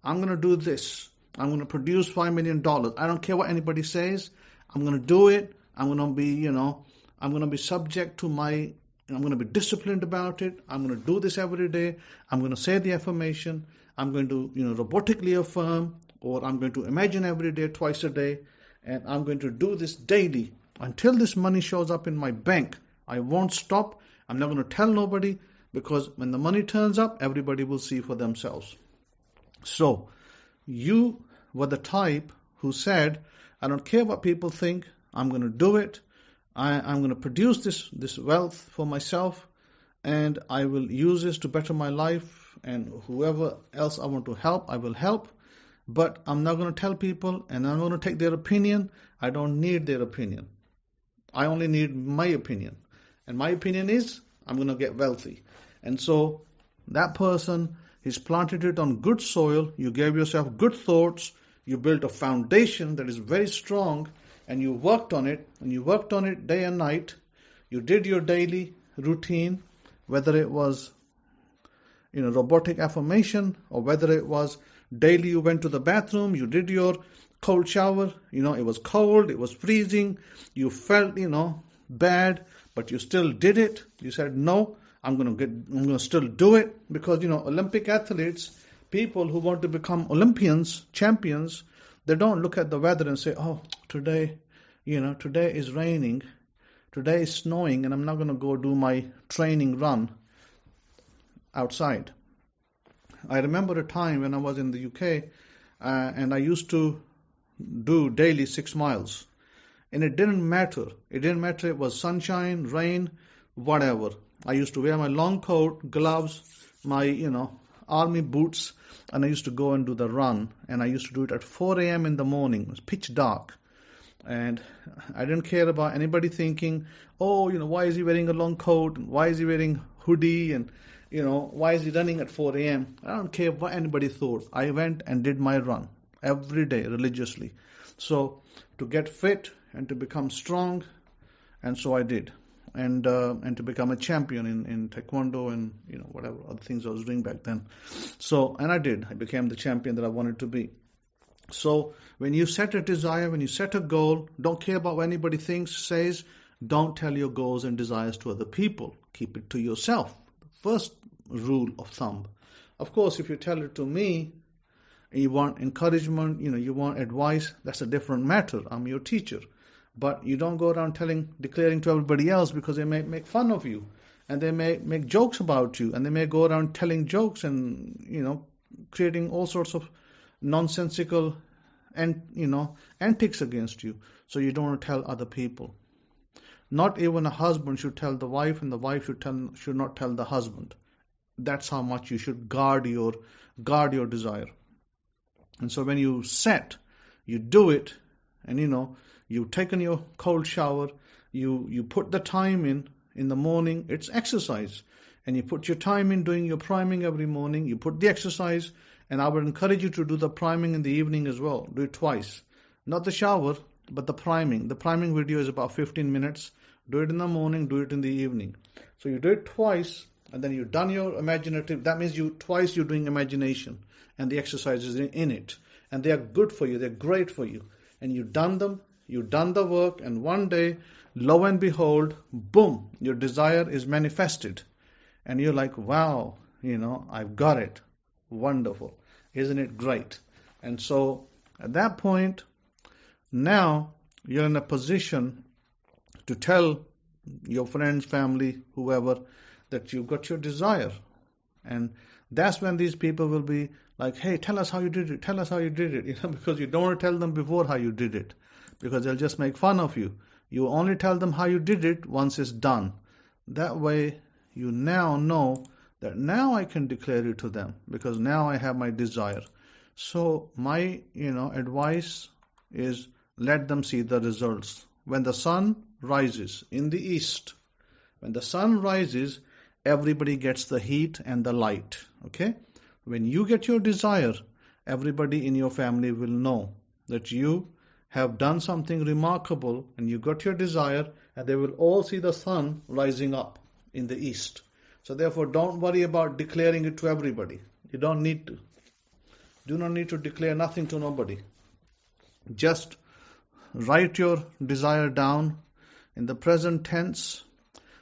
I'm going to do this. I'm going to produce $5 million. I don't care what anybody says. I'm going to do it. I'm going to be, I'm going to be subject to I'm going to be disciplined about it. I'm going to do this every day. I'm going to say the affirmation. I'm going to, robotically affirm, or I'm going to imagine every day, twice a day, and I'm going to do this daily until this money shows up in my bank. I won't stop. I'm not going to tell nobody, because when the money turns up, everybody will see for themselves. So, you were the type who said, I don't care what people think, I'm going to do it. I'm going to produce this wealth for myself, and I will use this to better my life, and whoever else I want to help, I will help. But I'm not going to tell people, and I'm going to take their opinion. I don't need their opinion. I only need my opinion. And my opinion is, I'm going to get wealthy. And so, that person, he's planted it on good soil. You gave yourself good thoughts. You built a foundation that is very strong, and you worked on it, day and night. You did your daily routine, whether it was, robotic affirmation, or whether it was daily you went to the bathroom, you did your cold shower, it was cold, it was freezing, you felt, bad, but you still did it. You said, no, I'm going to still do it, because, Olympic athletes, people who want to become Olympians, champions, they don't look at the weather and say, oh, today is raining, today is snowing, and I'm not going to go do my training run outside. I remember a time when I was in the UK, and I used to do daily 6 miles. And it didn't matter. It didn't matter if it was sunshine, rain, whatever. I used to wear my long coat, gloves, my, army boots, and I used to go and do the run. And I used to do it at 4 a.m. in the morning. It was pitch dark. And I didn't care about anybody thinking, oh, why is he wearing a long coat? Why is he wearing hoodie? And, why is he running at 4 a.m.? I don't care what anybody thought. I went and did my run every day religiously. So to get fit and to become strong, and so I did. And to become a champion in taekwondo and, whatever other things I was doing back then. So, and I did. I became the champion that I wanted to be. So when you set a desire, when you set a goal, don't care about what anybody thinks, says, don't tell your goals and desires to other people. Keep it to yourself. First rule of thumb. Of course, if you tell it to me, and you want encouragement, you want advice, that's a different matter. I'm your teacher. But you don't go around declaring to everybody else, because they may make fun of you, and they may make jokes about you, and they may go around telling jokes and, creating all sorts of nonsensical and antics against you. So you don't want to tell other people. Not even a husband should tell the wife, and the wife should not tell the husband. That's how much you should guard your desire. And so when you set, you do it, and you've taken your cold shower, you put the time in the morning. It's exercise, and you put your time in doing your priming every morning. You put the exercise. And I would encourage you to do the priming in the evening as well. Do it twice. Not the shower, but the priming. The priming video is about 15 minutes. Do it in the morning, do it in the evening. So you do it twice, and then you've done your imaginative. That means twice you're doing imagination and the exercises in it. And they are good for you. They're great for you. And you've done them. You've done the work. And one day, lo and behold, boom, your desire is manifested. And you're like, wow, I've got it. Wonderful. Isn't it great? And so at that point, now you're in a position to tell your friends, family, whoever, that you've got your desire. And that's when these people will be like, hey, tell us how you did it. Tell us how you did it. Because you don't want to tell them before how you did it, because they'll just make fun of you. You only tell them how you did it once it's done. That way you now know that now I can declare it to them, because now I have my desire. So my, advice is, let them see the results. When the sun rises in the east, when the sun rises, everybody gets the heat and the light. Okay? When you get your desire, everybody in your family will know that you have done something remarkable, and you got your desire, and they will all see the sun rising up in the east. So therefore, don't worry about declaring it to everybody. You don't need to. Do not need to declare nothing to nobody. Just write your desire down in the present tense.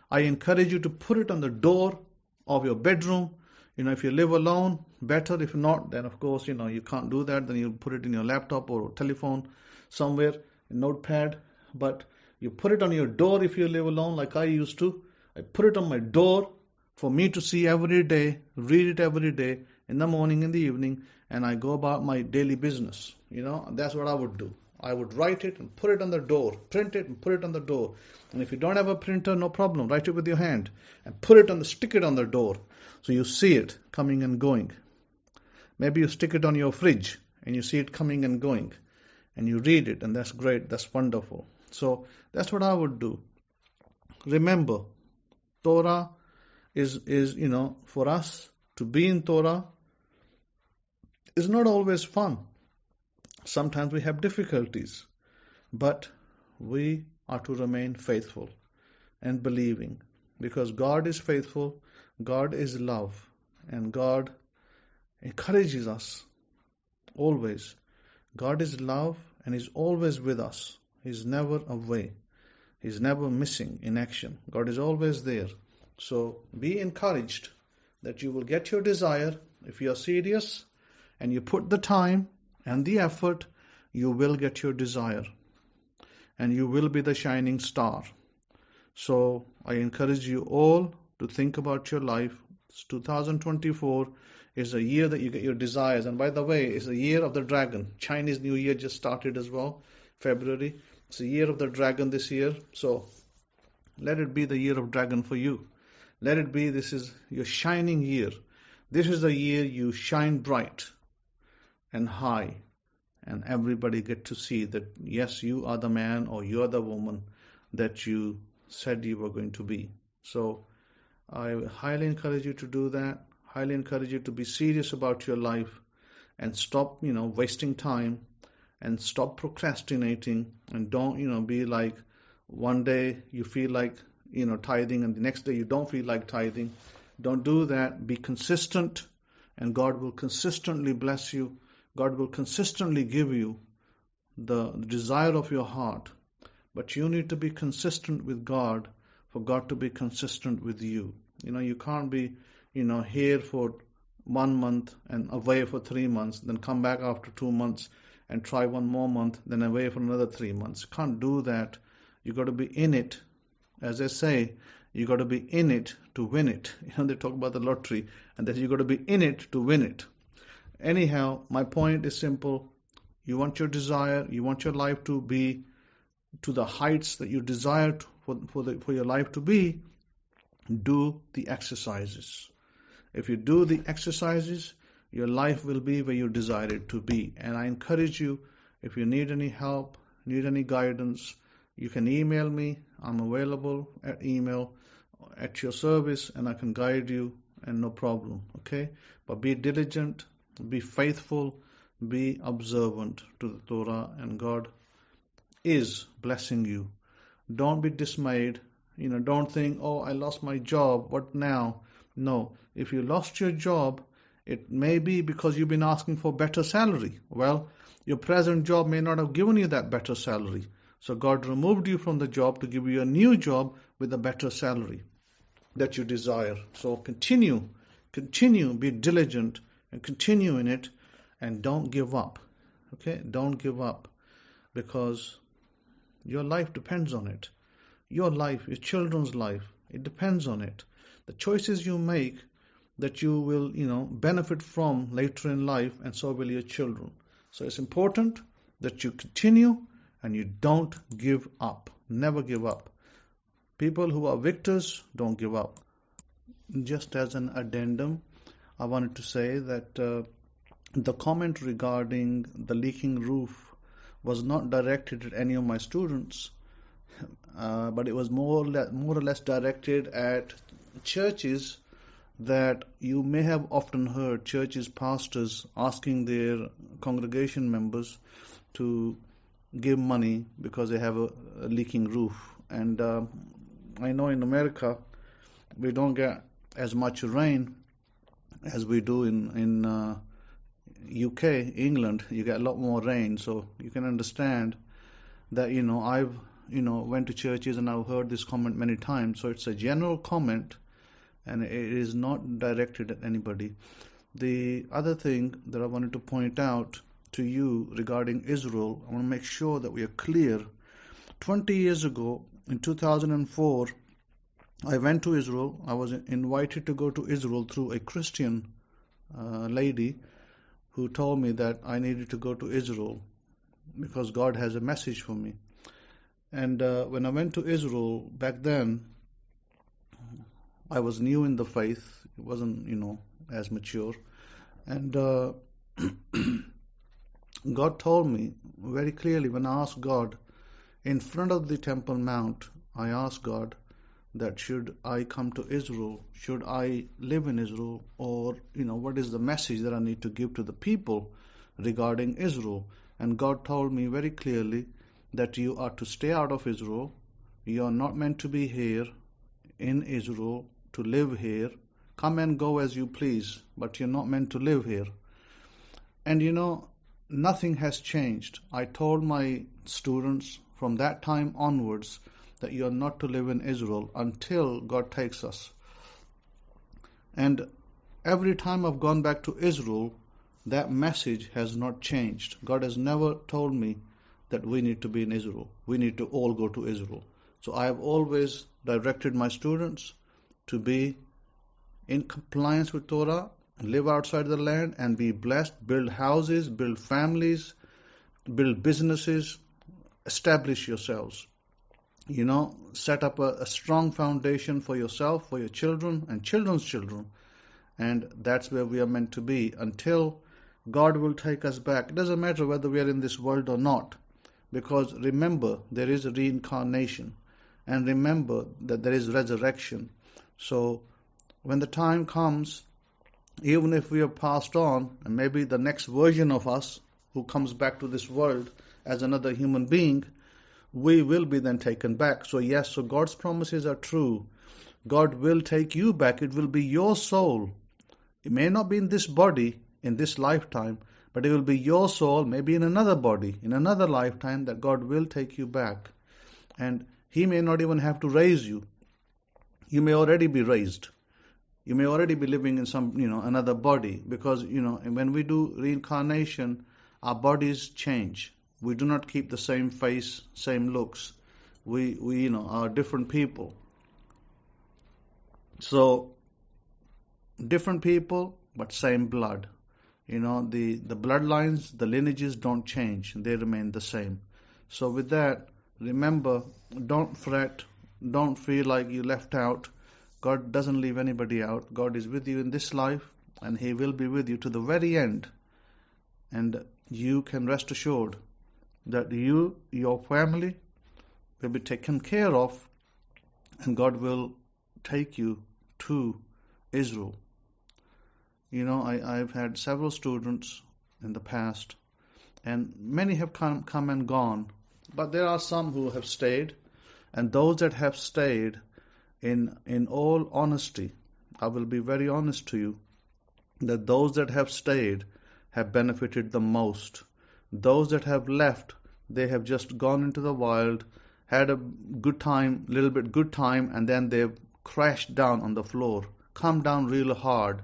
I encourage you to put it on the door of your bedroom. If you live alone, better. If not, then of course, you can't do that. Then you put it in your laptop or telephone somewhere, a notepad. But you put it on your door if you live alone, like I used to. I put it on my door for me to see every day, read it every day, in the morning, in the evening, and I go about my daily business. That's what I would do. I would write it and put it on the door, print it and put it on the door. And if you don't have a printer, no problem, write it with your hand and stick it on the door, so you see it coming and going. Maybe you stick it on your fridge and you see it coming and going, and you read it, and that's great, that's wonderful. So that's what I would do. Remember, Torah is for us to be in Torah is not always fun. Sometimes we have difficulties, but we are to remain faithful and believing, because God is faithful, God is love, and God encourages us always. God is love and is always with us. He's never away. He's never missing in action. God is always there. So be encouraged that you will get your desire. If you are serious and you put the time and the effort, you will get your desire, and you will be the shining star. So I encourage you all to think about your life. It's 2024. It's a year that you get your desires. And by the way, it's a year of the dragon. Chinese New Year just started as well, February. It's a year of the dragon this year. So let it be the year of dragon for you. Let it be, this is your shining year. This is the year you shine bright and high. And everybody get to see that, yes, you are the man or you are the woman that you said you were going to be. So I highly encourage you to do that. Highly encourage you to be serious about your life and stop, wasting time and stop procrastinating, and don't, be like one day you feel like, tithing and the next day you don't feel like tithing. Don't do that. Be consistent and God will consistently bless you. God will consistently give you the desire of your heart. But you need to be consistent with God for God to be consistent with you. You can't be, here for 1 month and away for 3 months, then come back after 2 months and try 1 more month, then away for another 3 months. You can't do that. You got to be in it. As I say, you got to be in it to win it. They talk about the lottery, and that you got to be in it to win it. Anyhow, my point is simple. You want your desire, you want your life to be to the heights that you desire for your life to be, do the exercises. If you do the exercises, your life will be where you desire it to be. And I encourage you, if you need any help, need any guidance, you can email me. I'm available at email at your service, and I can guide you, and no problem, okay? But be diligent, be faithful, be observant to the Torah, and God is blessing you. Don't be dismayed. Don't think, oh, I lost my job, what now? No, if you lost your job, it may be because you've been asking for better salary. Well, your present job may not have given you that better salary. So God removed you from the job to give you a new job with a better salary that you desire. So continue, be diligent, and continue in it, and don't give up. Okay? Don't give up, because your life depends on it. Your life, your children's life, it depends on it. The choices you make that you will, benefit from later in life, and so will your children. So it's important that you continue and you don't give up. Never give up. People who are victors don't give up. Just as an addendum, I wanted to say that the comment regarding the leaking roof was not directed at any of my students, but it was more or less directed at churches that you may have often heard churches, pastors asking their congregation members to give money because they have a leaking roof. And I know in America we don't get as much rain as we do in UK, England. You get a lot more rain, so you can understand that I've went to churches and I've heard this comment many times. So it's a general comment, and it is not directed at anybody. The other thing that I wanted to point out to you regarding Israel, I want to make sure that we are clear. 20 years ago, in 2004, I went to Israel. I was invited to go to Israel through a Christian lady who told me that I needed to go to Israel because God has a message for me. And when I went to Israel back then, I was new in the faith. It wasn't, as mature. And God told me very clearly when I asked God, in front of the Temple Mount, I asked God that should I come to Israel, should I live in Israel, or, what is the message that I need to give to the people regarding Israel? And God told me very clearly that you are to stay out of Israel. You are not meant to be here in Israel, to live here. Come and go as you please, but you're not meant to live here. And nothing has changed. I told my students from that time onwards that you are not to live in Israel until God takes us. And every time I've gone back to Israel, that message has not changed. God has never told me that we need to be in Israel. We need to all go to Israel. So I have always directed my students to be in compliance with Torah live outside the land and be blessed, build houses, build families, build businesses, establish yourselves. Set up a strong foundation for yourself, for your children and children's children. And that's where we are meant to be until God will take us back. It doesn't matter whether we are in this world or not, because remember, there is a reincarnation, and remember that there is resurrection. So when the time comes, even if we have passed on, and maybe the next version of us who comes back to this world as another human being, we will be then taken back. So yes, so God's promises are true. God will take you back. It will be your soul. It may not be in this body, in this lifetime, but it will be your soul, maybe in another body, in another lifetime, that God will take you back. And He may not even have to raise you. You may already be raised. You may already be living in some, another body, because, when we do reincarnation, our bodies change. We do not keep the same face, same looks. We are different people. So, different people, but same blood. The bloodlines, the lineages don't change. They remain the same. So with that, remember, don't fret. Don't feel like you left out. God doesn't leave anybody out. God is with you in this life, and He will be with you to the very end. And you can rest assured that you, your family, will be taken care of, and God will take you to Israel. I've had several students in the past, and many have come and gone, but there are some who have stayed, and those that have stayed, in all honesty, I will be very honest to you, that those that have stayed have benefited the most. Those that have left, they have just gone into the wild, had a good time, and then they've crashed down on the floor, come down real hard,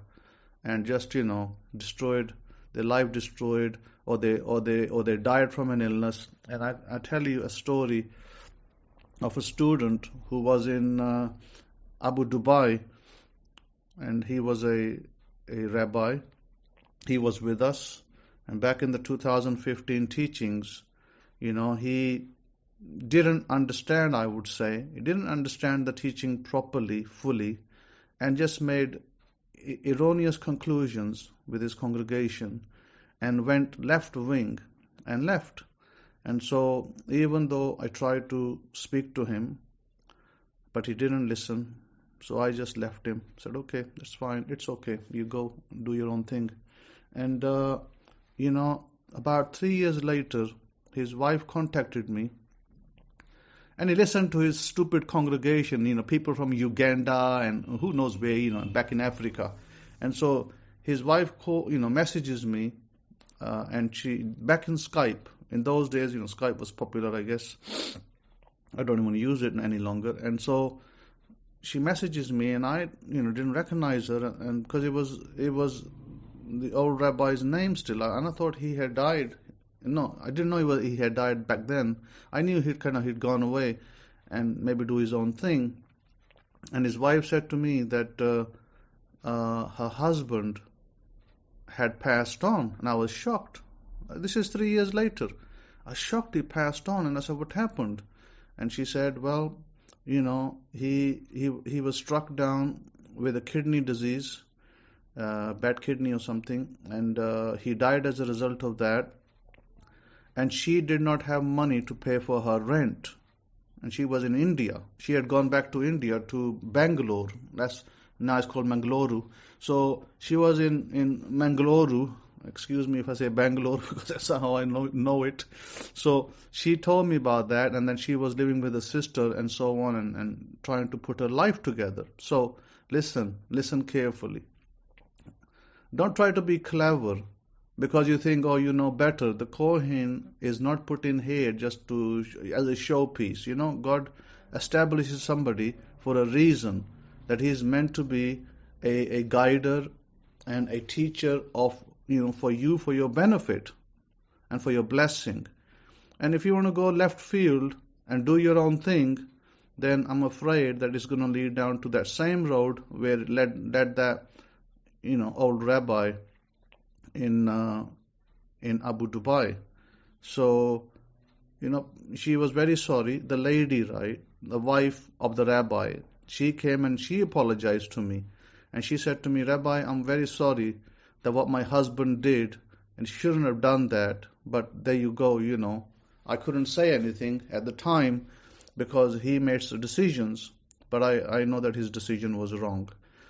and just destroyed their life, or they died from an illness. And I tell you a story of a student who was in Abu Dhabi, and he was a rabbi. He was with us, and back in the 2015 teachings, he didn't understand, I would say. He didn't understand the teaching properly, fully, and just made erroneous conclusions with his congregation and went left wing and left. And so even though I tried to speak to him, but he didn't listen, so I just left him, said, okay, that's fine, it's okay, you go do your own thing. And about 3 years later, his wife contacted me, and he listened to his stupid congregation, people from Uganda and who knows where, back in Africa. And so his wife messages me, and she, back in Skype, in those days, Skype was popular, I guess. I don't even use it any longer. And so she messages me, and I, didn't recognize her, and because it was the old rabbi's name still, and I thought he had died. No, I didn't know he had died back then. I knew he'd gone away and maybe do his own thing. And his wife said to me that her husband had passed on, and I was shocked. This is 3 years later. I was shocked he passed on, and I said, what happened? And she said, well, he was struck down with a kidney disease, bad kidney or something, and he died as a result of that. And she did not have money to pay for her rent. And she was in India. She had gone back to India, to Bangalore. Now it's called Mangaluru. So she was in Mangaluru. Excuse me if I say Bangalore, because that's how I know it. So she told me about that, and then she was living with a sister and so on, and trying to put her life together. So listen carefully. Don't try to be clever because you think, oh, you know better. The Kohen is not put in here just as a showpiece. God establishes somebody for a reason, that he is meant to be a guider and a teacher of, for you, for your benefit and for your blessing. And if you want to go left field and do your own thing, then I'm afraid that it's going to lead down to that same road where it led that old rabbi in Abu Dhabi. So, she was very sorry. The lady, right, the wife of the rabbi, she came and she apologized to me. And she said to me, Rabbi, I'm very sorry that what my husband did, and she shouldn't have done that. But there you go, I couldn't say anything at the time because he made some decisions. But I know that his decision was wrong.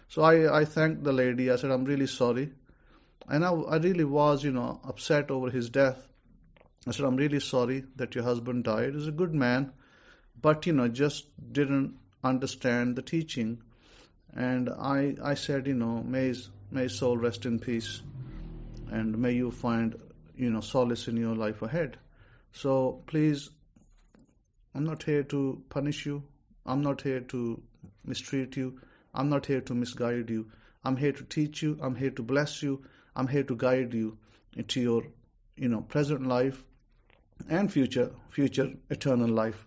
So I thanked the lady. I said, I'm really sorry. And I really was, upset over his death. I said, I'm really sorry that your husband died. He's a good man, but, just didn't understand the teaching. And I said, may his soul rest in peace, and may you find, solace in your life ahead. So please, I'm not here to punish you. I'm not here to mistreat you. I'm not here to misguide you. I'm here to teach you. I'm here to bless you. I'm here to guide you into your, present life and future eternal life,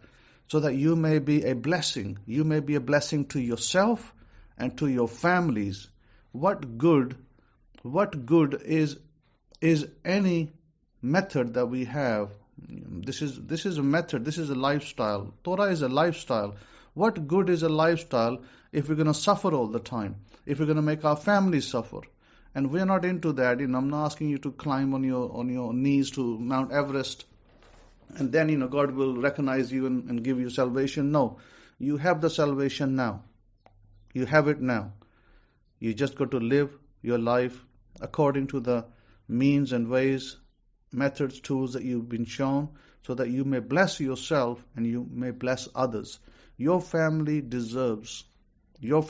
so that you may be a blessing. You may be a blessing to yourself and to your families. What good is any method that we have? This is a method. This is a lifestyle. Torah is a lifestyle. What good is a lifestyle if we're going to suffer all the time? If we're going to make our families suffer? And we're not into that. I'm not asking you to climb on your knees to Mount Everest, and then God will recognize you and give you salvation. No, you have the salvation now. You have it now. You just got to live your life according to the means and ways, methods, tools that you've been shown, so that you may bless yourself and you may bless others. Your family deserves your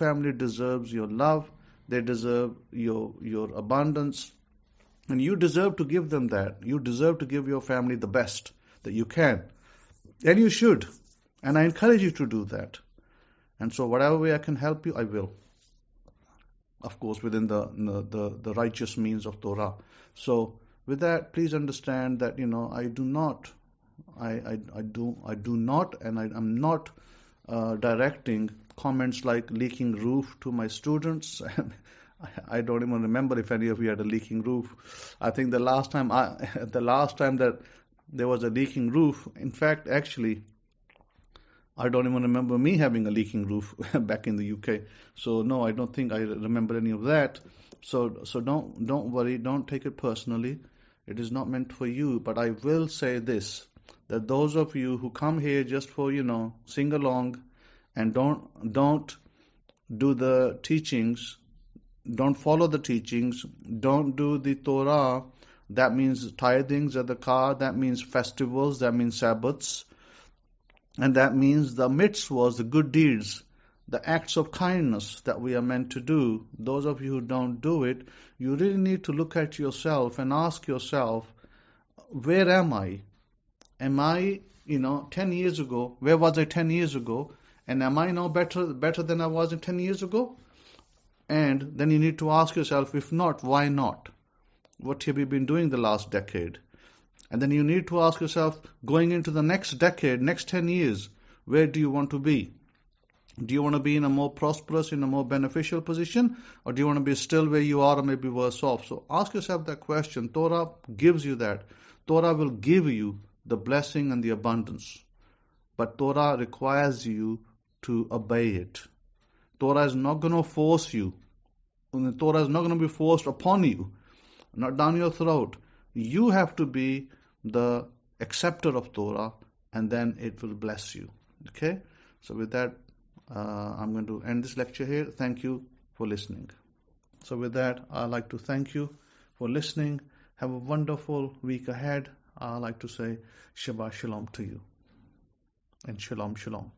love. They deserve your abundance, and you deserve to give them that. You deserve to give your family the best that you can, and you should. And I encourage you to do that. And so, whatever way I can help you, I will. Of course, within the righteous means of Torah. So, with that, please understand that I do not, and I'm not directing comments like leaking roof to my students. I don't even remember if any of you had a leaking roof. I think the last time that there was a leaking roof, in fact, actually, I don't even remember me having a leaking roof back in the UK. So no, I don't think I remember any of that. So don't worry, don't take it personally. It is not meant for you. But I will say this, that those of you who come here just for sing along and don't do the teachings, don't follow the teachings, don't do the Torah. That means tithings, tzedakah, that means festivals, that means Sabbaths, and that means the mitzvahs, the good deeds, the acts of kindness that we are meant to do. Those of you who don't do it, you really need to look at yourself and ask yourself, where am I? Am I, 10 years ago, where was I 10 years ago? And am I now better than I was 10 years ago? And then you need to ask yourself, if not, why not? What have you been doing the last decade? And then you need to ask yourself, going into the next decade, next 10 years, where do you want to be? Do you want to be in a more prosperous, in a more beneficial position? Or do you want to be still where you are or maybe worse off? So ask yourself that question. Torah gives you that. Torah will give you the blessing and the abundance. But Torah requires you to obey it. Torah is not going to force you. Torah is not going to be forced upon you, not down your throat. You have to be the acceptor of Torah, and then it will bless you. Okay? So with that, I'm going to end this lecture here. Thank you for listening. So with that, I'd like to thank you for listening. Have a wonderful week ahead. I'd like to say Shabbat Shalom to you. And Shalom Shalom.